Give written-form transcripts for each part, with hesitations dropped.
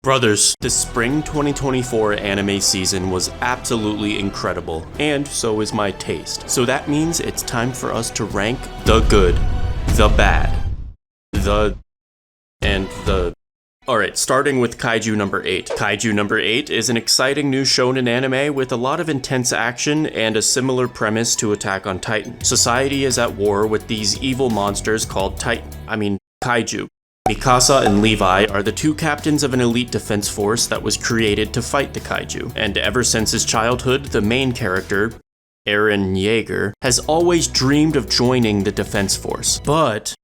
Brothers, the spring 2024 anime season was absolutely incredible, and so is my taste. So that means it's time for us to rank the good, the bad, and the... Alright, starting with Kaiju No. 8. Kaiju No. 8 is an exciting new shonen anime with a lot of intense action and a similar premise to Attack on Titan. Society is at war with these evil monsters called Kaiju. Mikasa and Levi are the two captains of an elite defense force that was created to fight the Kaiju, and ever since his childhood, the main character, Eren Yeager, has always dreamed of joining the defense force. But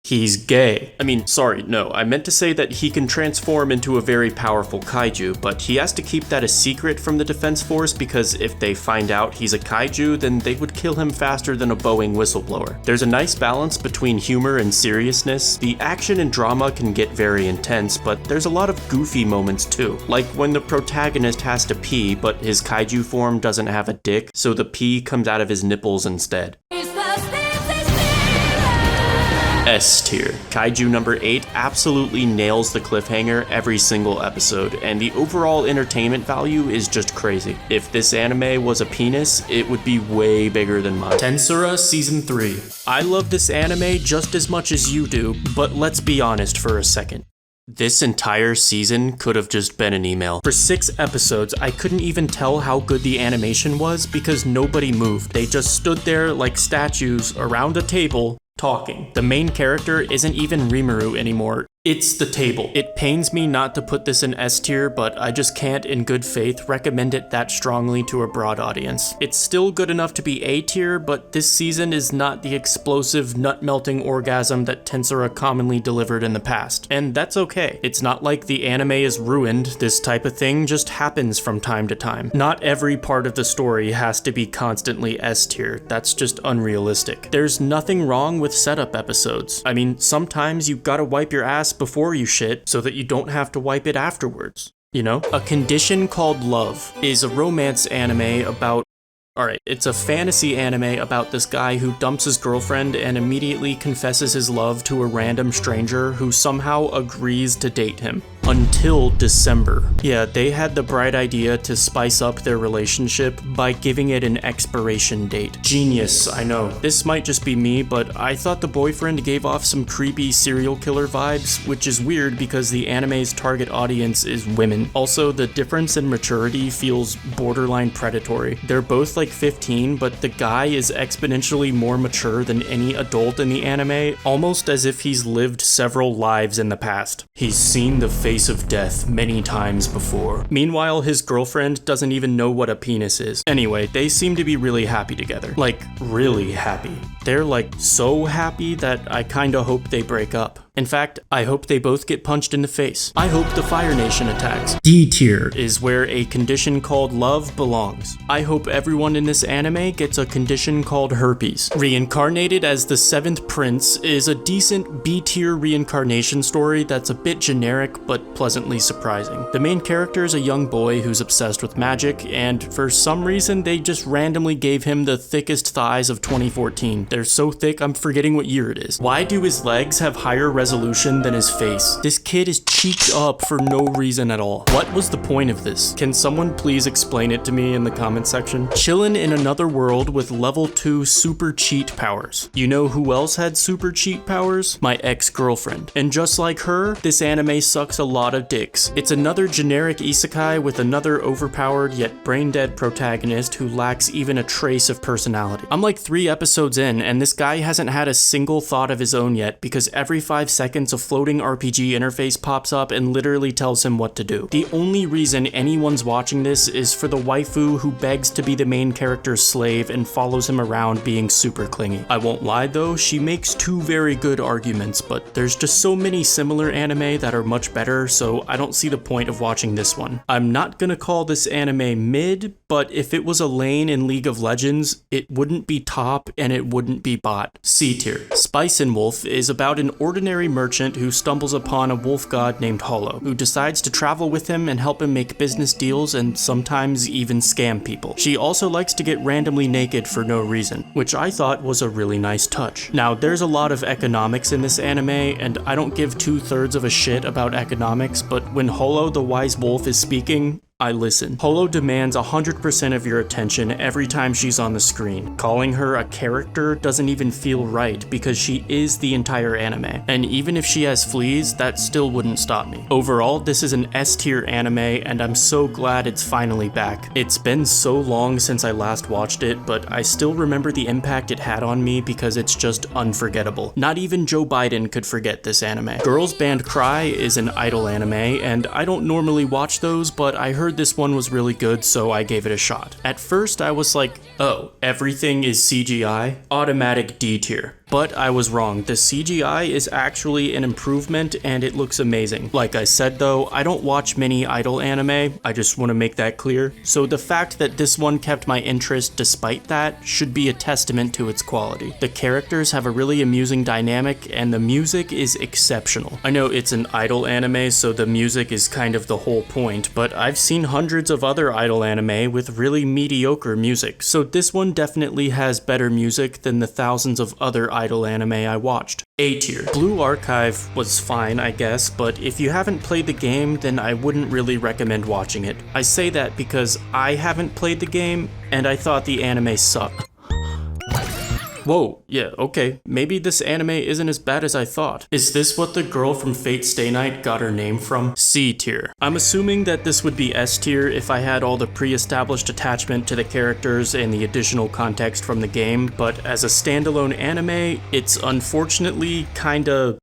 he's gay. I meant to say that he can transform into a very powerful kaiju, but he has to keep that a secret from the defense force because if they find out he's a kaiju, then they would kill him faster than a Boeing whistleblower. There's a nice balance between humor and seriousness. The action and drama can get very intense, but there's a lot of goofy moments too. Like when the protagonist has to pee, but his kaiju form doesn't have a dick, so the pee comes out of his nipples instead. S tier. Kaiju No. 8 absolutely nails the cliffhanger every single episode, and the overall entertainment value is just crazy. If this anime was a penis, it would be way bigger than mine. Tensura Season 3. I love this anime just as much as you do, but let's be honest for a second. This entire season could have just been an email. For 6 episodes, I couldn't even tell how good the animation was because nobody moved. They just stood there like statues around a table talking. The main character isn't even Rimuru anymore. It's the table. It pains me not to put this in S tier, but I just can't in good faith recommend it that strongly to a broad audience. It's still good enough to be A tier, but this season is not the explosive nut-melting orgasm that Tensura commonly delivered in the past. And that's okay. It's not like the anime is ruined. This type of thing just happens from time to time. Not every part of the story has to be constantly S tier. That's just unrealistic. There's nothing wrong with setup episodes. Sometimes you gotta wipe your ass before you shit so that you don't have to wipe it afterwards. You know? A Condition Called Love is a romance anime about... it's a fantasy anime about this guy who dumps his girlfriend and immediately confesses his love to a random stranger who somehow agrees to date him. Until December. Yeah, they had the bright idea to spice up their relationship by giving it an expiration date. Genius, I know. This might just be me, but I thought the boyfriend gave off some creepy serial killer vibes, which is weird because the anime's target audience is women. Also, the difference in maturity feels borderline predatory. They're both like 15, but the guy is exponentially more mature than any adult in the anime, almost as if he's lived several lives in the past. He's seen the face of death many times before. Meanwhile, his girlfriend doesn't even know what a penis is. Anyway, they seem to be really happy together. Like, really happy. They're like so happy that I kinda hope they break up. In fact, I hope they both get punched in the face. I hope the Fire Nation attacks. D tier is where A Condition Called Love belongs. I hope everyone in this anime gets a condition called herpes. Reincarnated as the 7th Prince is a decent B tier reincarnation story that's a bit generic but pleasantly surprising. The main character is a young boy who's obsessed with magic, and for some reason they just randomly gave him the thickest thighs of 2014. They're so thick I'm forgetting what year it is. Why do his legs have higher resolution than his face? This kid is cheeked up for no reason at all. What was the point of this? Can someone please explain it to me in the comment section? Chillin' in another world with level 2 super cheat powers. You know who else had super cheat powers? My ex-girlfriend. And just like her, this anime sucks a lot of dicks. It's another generic isekai with another overpowered yet brain-dead protagonist who lacks even a trace of personality. I'm like 3 episodes in, and this guy hasn't had a single thought of his own yet because every 5 seconds a floating RPG interface pops up and literally tells him what to do. The only reason anyone's watching this is for the waifu who begs to be the main character's slave and follows him around being super clingy. I won't lie though, she makes 2 very good arguments, but there's just so many similar anime that are much better, so I don't see the point of watching this one. I'm not gonna call this anime mid, but if it was a lane in League of Legends, it wouldn't be top and it wouldn't be bot. C tier. Spice and Wolf is about an ordinary ordinary merchant who stumbles upon a wolf god named Hollow, who decides to travel with him and help him make business deals and sometimes even scam people. She also likes to get randomly naked for no reason, which I thought was a really nice touch. Now, there's a lot of economics in this anime, and I don't give 2/3 of a shit about economics, but when Hollow the wise wolf is speaking, I listen. Hollow demands 100% of your attention every time she's on the screen. Calling her a character doesn't even feel right because she is the entire anime. And even if she has fleas, that still wouldn't stop me. Overall, this is an S-tier anime and I'm so glad it's finally back. It's been so long since I last watched it, but I still remember the impact it had on me because it's just unforgettable. Not even Joe Biden could forget this anime. Girls Band Cry is an idol anime, and I don't normally watch those, but I heard this one was really good, so I gave it a shot. At first, I was like, oh, everything is CGI? Automatic D tier. But I was wrong. The CGI is actually an improvement and it looks amazing. Like I said though, I don't watch many idol anime, I just want to make that clear. So the fact that this one kept my interest despite that should be a testament to its quality. The characters have a really amusing dynamic and the music is exceptional. I know it's an idol anime, so the music is kind of the whole point, but I've seen hundreds of other idol anime with really mediocre music, so this one definitely has better music than the thousands of other idol anime I watched. A tier. Blue Archive was fine, I guess, but if you haven't played the game, then I wouldn't really recommend watching it. I say that because I haven't played the game, and I thought the anime sucked. Whoa, yeah, okay, maybe this anime isn't as bad as I thought. Is this what the girl from Fate Stay Night got her name from? C tier. I'm assuming that this would be S tier if I had all the pre-established attachment to the characters and the additional context from the game, but as a standalone anime, it's unfortunately kinda,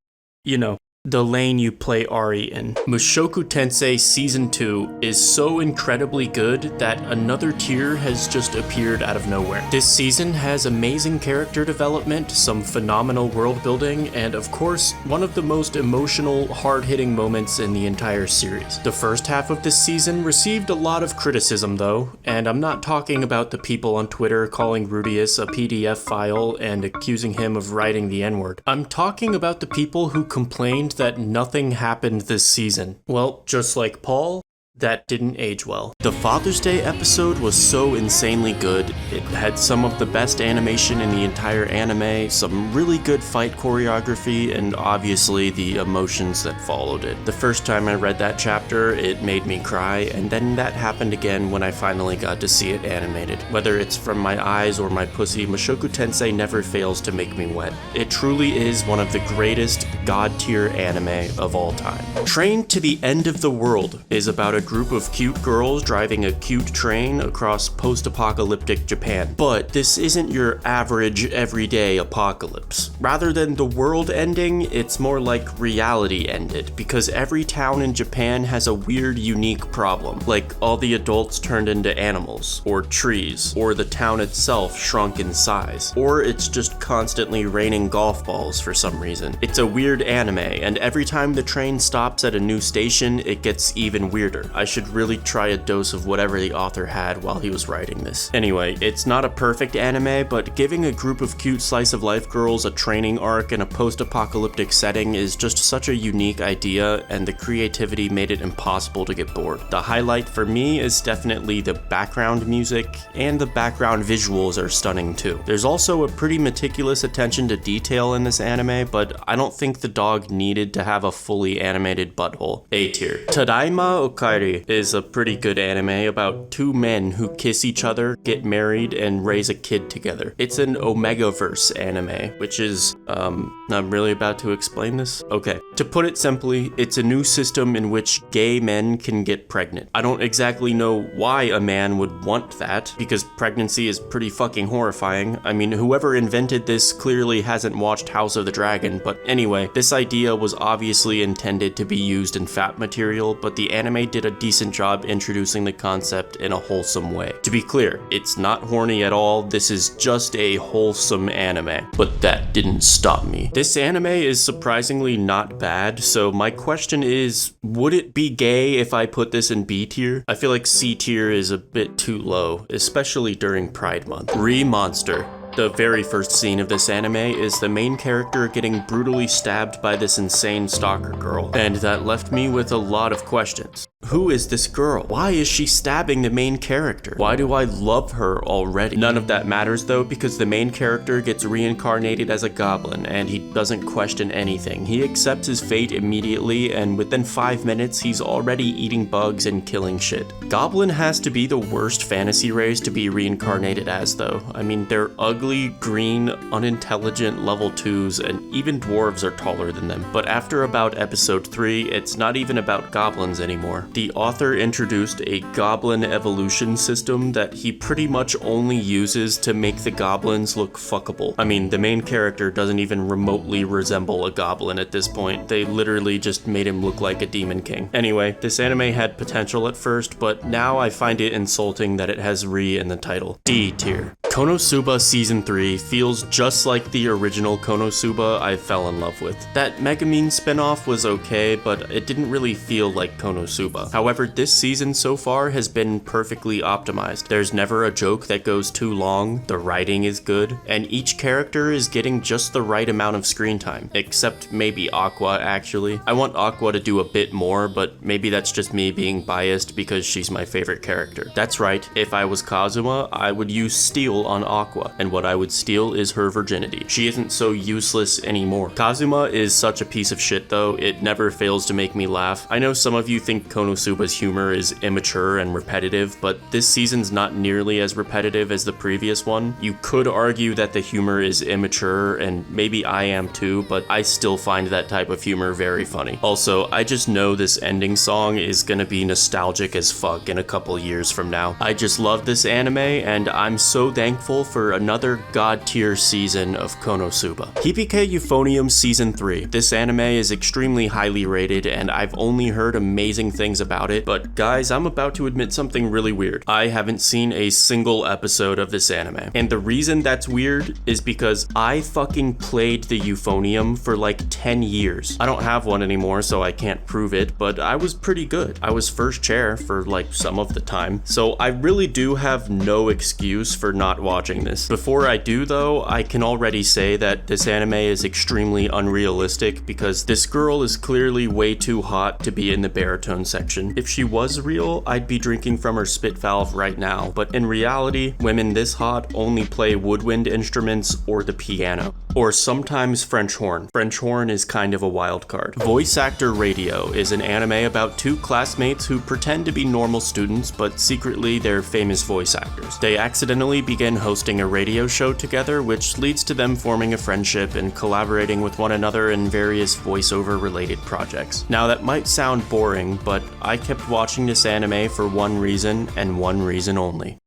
you know, the lane you play Ari in. Mushoku Tensei Season 2 is so incredibly good that another tier has just appeared out of nowhere. This season has amazing character development, some phenomenal world building, and of course, one of the most emotional, hard-hitting moments in the entire series. The first half of this season received a lot of criticism though, and I'm not talking about the people on Twitter calling Rudius a PDF file and accusing him of writing the N-word. I'm talking about the people who complained that nothing happened this season. Well, just like Paul, that didn't age well. The Father's Day episode was so insanely good. It had some of the best animation in the entire anime, some really good fight choreography, and obviously the emotions that followed it. The first time I read that chapter, it made me cry, and then that happened again when I finally got to see it animated. Whether it's from my eyes or my pussy, Mushoku Tensei never fails to make me wet. It truly is one of the greatest god-tier anime of all time. Train to the End of the World is about a group of cute girls driving a cute train across post-apocalyptic Japan. But this isn't your average everyday apocalypse. Rather than the world ending, it's more like reality ended, because every town in Japan has a weird, unique problem. Like all the adults turned into animals, or trees, or the town itself shrunk in size, or it's just constantly raining golf balls for some reason. It's a weird anime, and every time the train stops at a new station, it gets even weirder. I should really try a dose of whatever the author had while he was writing this. Anyway, it's not a perfect anime, but giving a group of cute slice of life girls a training arc in a post-apocalyptic setting is just such a unique idea, and the creativity made it impossible to get bored. The highlight for me is definitely the background music, and the background visuals are stunning too. There's also a pretty meticulous attention to detail in this anime, but I don't think the dog needed to have a fully animated butthole. A tier. Tadaima Okaeri is a pretty good anime about two men who kiss each other, get married, and raise a kid together. It's an Omegaverse anime, which is, I'm really about to explain this? Okay. To put it simply, it's a new system in which gay men can get pregnant. I don't exactly know why a man would want that, because pregnancy is pretty fucking horrifying. I mean, whoever invented this clearly hasn't watched House of the Dragon, but anyway, this idea was obviously intended to be used in fat material, but the anime did a decent job introducing the concept in a wholesome way. To be clear, it's not horny at all, this is just a wholesome anime. But that didn't stop me. This anime is surprisingly not bad, so my question is, would it be gay if I put this in B tier? I feel like C tier is a bit too low, especially during Pride Month. Monster. The very first scene of this anime is the main character getting brutally stabbed by this insane stalker girl, and that left me with a lot of questions. Who is this girl? Why is she stabbing the main character? Why do I love her already? None of that matters though, because the main character gets reincarnated as a goblin and he doesn't question anything. He accepts his fate immediately, and within 5 minutes he's already eating bugs and killing shit. Goblin has to be the worst fantasy race to be reincarnated as though. I mean, they're ugly, green, unintelligent level 2s, and even dwarves are taller than them. But after about episode 3, it's not even about goblins anymore. The author introduced a goblin evolution system that he pretty much only uses to make the goblins look fuckable. I mean, the main character doesn't even remotely resemble a goblin at this point. They literally just made him look like a demon king. Anyway, this anime had potential at first, but now I find it insulting that it has Re in the title. D tier. Konosuba Season 3 feels just like the original Konosuba I fell in love with. That Megumin spinoff was okay, but it didn't really feel like Konosuba. However, this season so far has been perfectly optimized. There's never a joke that goes too long, the writing is good, and each character is getting just the right amount of screen time. Except maybe Aqua, actually. I want Aqua to do a bit more, but maybe that's just me being biased because she's my favorite character. That's right, if I was Kazuma, I would use Steel on Aqua, and what I would steal is her virginity. She isn't so useless anymore. Kazuma is such a piece of shit though, it never fails to make me laugh. I know some of you think Konosuba's humor is immature and repetitive, but this season's not nearly as repetitive as the previous one. You could argue that the humor is immature, and maybe I am too, but I still find that type of humor very funny. Also, I just know this ending song is gonna be nostalgic as fuck in a couple years from now. I just love this anime, and I'm so thankful for another god tier season of Konosuba. Hibike Euphonium Season 3. This anime is extremely highly rated, and I've only heard amazing things about it, but guys, I'm about to admit something really weird. I haven't seen a single episode of this anime, and the reason that's weird is because I fucking played the Euphonium for like 10 years. I don't have one anymore, so I can't prove it, but I was pretty good. I was first chair for like some of the time, so I really do have no excuse for not watching this. Before I do though, I can already say that this anime is extremely unrealistic because this girl is clearly way too hot to be in the baritone section. If she was real, I'd be drinking from her spit valve right now, but in reality, women this hot only play woodwind instruments or the piano. Or sometimes French horn. French horn is kind of a wild card. Voice Actor Radio is an anime about two classmates who pretend to be normal students, but secretly they're famous voice actors. They accidentally begin hosting a radio show together, which leads to them forming a friendship and collaborating with one another in various voiceover related projects. Now that might sound boring, but I kept watching this anime for one reason and one reason only.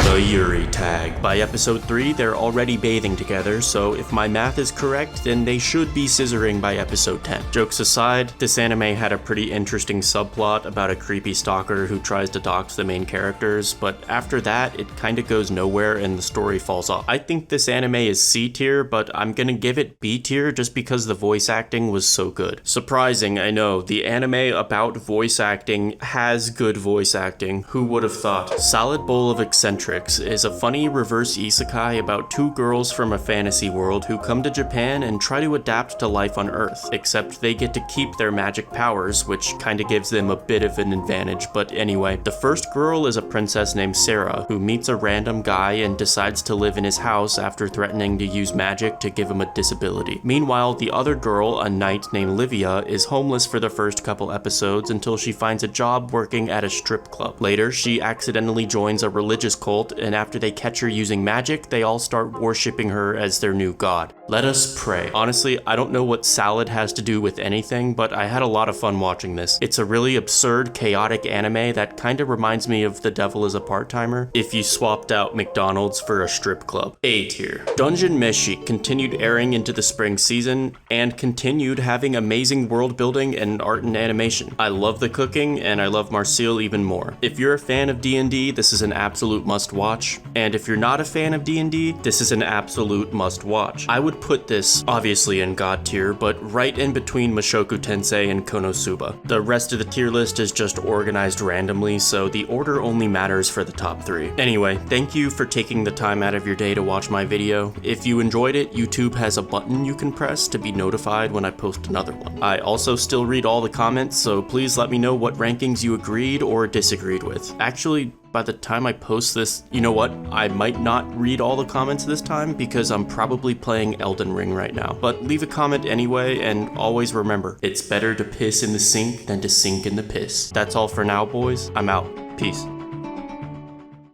The Yuri tag. By episode 3, they're already bathing together, so if my math is correct, then they should be scissoring by episode 10. Jokes aside, this anime had a pretty interesting subplot about a creepy stalker who tries to dox the main characters, but after that, it kinda goes nowhere and the story falls off. I think this anime is C tier, but I'm gonna give it B tier just because the voice acting was so good. Surprising, I know, the anime about voice acting has good voice acting. Who would have thought? Solid Bowl of Eccentrics is a funny reverse isekai about two girls from a fantasy world who come to Japan and try to adapt to life on Earth, except they get to keep their magic powers, which kinda gives them a bit of an advantage, but anyway. The first girl is a princess named Sarah, who meets a random guy and decides to live in his house after threatening to use magic to give him a disability. Meanwhile, the other girl, a knight named Livia, is homeless for the first couple episodes until she finds a job working at a strip club. Later, she accidentally joins a religious cult, and after they catch her using magic, they all start worshipping her as their new god. Let us pray. Honestly, I don't know what salad has to do with anything, but I had a lot of fun watching this. It's a really absurd, chaotic anime that kinda reminds me of The Devil is a Part-Timer if you swapped out McDonald's for a strip club. A tier. Dungeon Meshi continued airing into the spring season and continued having amazing world building and art and animation. I love the cooking and I love Marcel even more. If you're a fan of D&D, this is an absolute must watch, and if you're not a fan of D&D, this is an absolute must watch. I would would put this, obviously in God tier, but right in between Mushoku Tensei and Konosuba. The rest of the tier list is just organized randomly, so the order only matters for the top 3. Anyway, thank you for taking the time out of your day to watch my video. If you enjoyed it, YouTube has a button you can press to be notified when I post another one. I also still read all the comments, so please let me know what rankings you agreed or disagreed with. Actually, by the time I post this, you know what? I might not read all the comments this time because I'm probably playing Elden Ring right now. But leave a comment anyway, and always remember, it's better to piss in the sink than to sink in the piss. That's all for now, boys. I'm out. Peace.